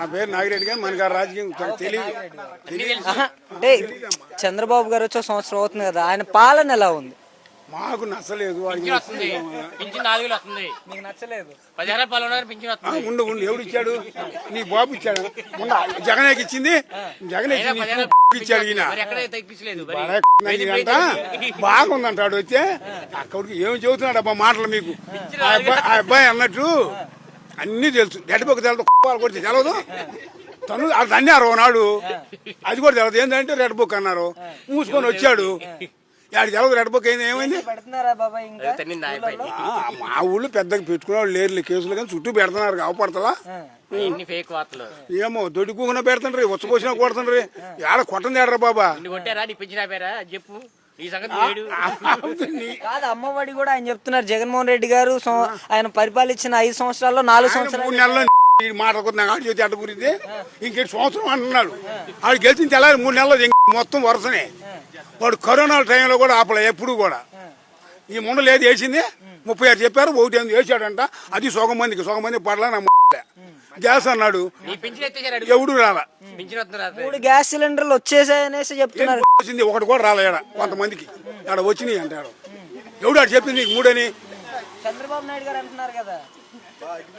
నా పేరు నాగిరెడ్డి గారు, మన గారు రాజకీయం తెలియదు. అంటే చంద్రబాబు గారు వచ్చే సంవత్సరం అవుతుంది కదా, ఆయన పాలన ఎలా ఉంది? మాకు నచ్చలేదు. మీకు నచ్చలేదు? ఉండు ఎవడు ఇచ్చాడు? నీ బాబు ఇచ్చాడు. జగనేకి ఇచ్చింది, జగన్ ఇచ్చాడు. ఈయన అంట బాగుందంటాడు. వచ్చే అక్కడికి ఏమి చెబుతున్నాడు అబ్బా మాటలు మీకు. ఆ అబ్బాయి అన్నట్టు అన్నీ తెలుసు. గడ్డిపక్క తెలదు కొడితే తెలవదు. తను అది అన్నారు నాడు, అది కూడా తెలదు. ఏంటంటే రెడ్ బుక్ అన్నారు, మూసుకొని వచ్చాడు. ఆడికి తెలదు రెడ్ బుక్ అయింది. ఏమైంది? మా ఊళ్ళో పెద్దగా పెట్టుకునేవాళ్ళు లేరు కేసులు, కానీ చుట్టూ పెడుతున్నారు. కావపడతలా ఏమో దొడ్డుకున్నా పెడుతుండ్రి, వచ్చపోసినా కొడుతుండ్రి. ఆడ కొట్టండి ఆడరా బాబా. కాదు, అమ్మఒడి కూడా ఆయన చెప్తున్నారు. జగన్మోహన్ రెడ్డి గారు ఆయన పరిపాలించిన 5 సంవత్సరాల్లో 4 సంవత్సరాలు 3 నెలల్లో మాట్లాడుకున్నా చేతి అడ్డ గురించి ఇంకే సంవత్సరం అంటున్నాడు. ఆడు గెలిచిన తెల్లారి 3 నెలల్లో మొత్తం వరుసనే. వాడు కరోనా టైంలో కూడా ఆపలే ఎప్పుడు కూడా. ఈ ముండలు ఏది వేసింది 36 చెప్పారు, 1 వేసాడంట. అది సగం మంది పడలా. నా గ్యాస్ అన్నాడు, ఎవడు రాలా. 3 గ్యాస్ సిలిండర్లు వచ్చేసాయనేసి చెప్తున్నారు. వచ్చింది ఒకటి కూడా రాలే. కొంతమందికి ఆడ వచ్చినాయి అంటాడు. ఎవడు ఆడు చెప్పింది నీకు 3 అని? చంద్రబాబు నాయుడు గారు అంటున్నారు కదా.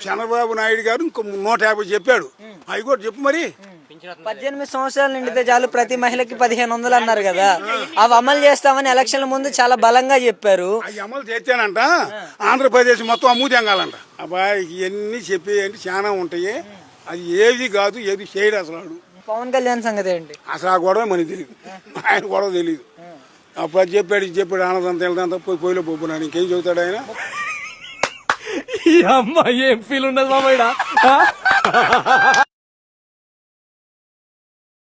చంద్రబాబు నాయుడు గారు ఇంకో 150 చెప్పాడు. అవి కూడా చెప్పు మరి. 18 సంవత్సరాలు నిండితే చాలు ప్రతి మహిళకి 1500 అన్నారు కదా. అవి అమలు చేస్తామని ఎలక్షన్ల ముందు చాలా బలంగా చెప్పారు. అవి అమలు చేస్తేనంట ఆంధ్రప్రదేశ్ మొత్తం అమ్ము తెంగాలంట. అబ్బాయి ఇవన్నీ చెప్పేయండి చాలా ఉంటాయి. అది ఏది కాదు, ఏది చేయడు అసలు. పవన్ కళ్యాణ్ సంగతి ఏంటి? అసలు ఆ గొడవ మనకి తెలియదు, ఆయన గొడవ తెలియదు. అప్పుడు అది చెప్పాడు ఆనందంతా వెళ్తాంత పొయ్యిలో పోపున్నాను. ఇంకేం చెబుతాడు ఆయన? ఈ అమ్మాయి ఏం ఫీల్ ఉండదు మామయ్య.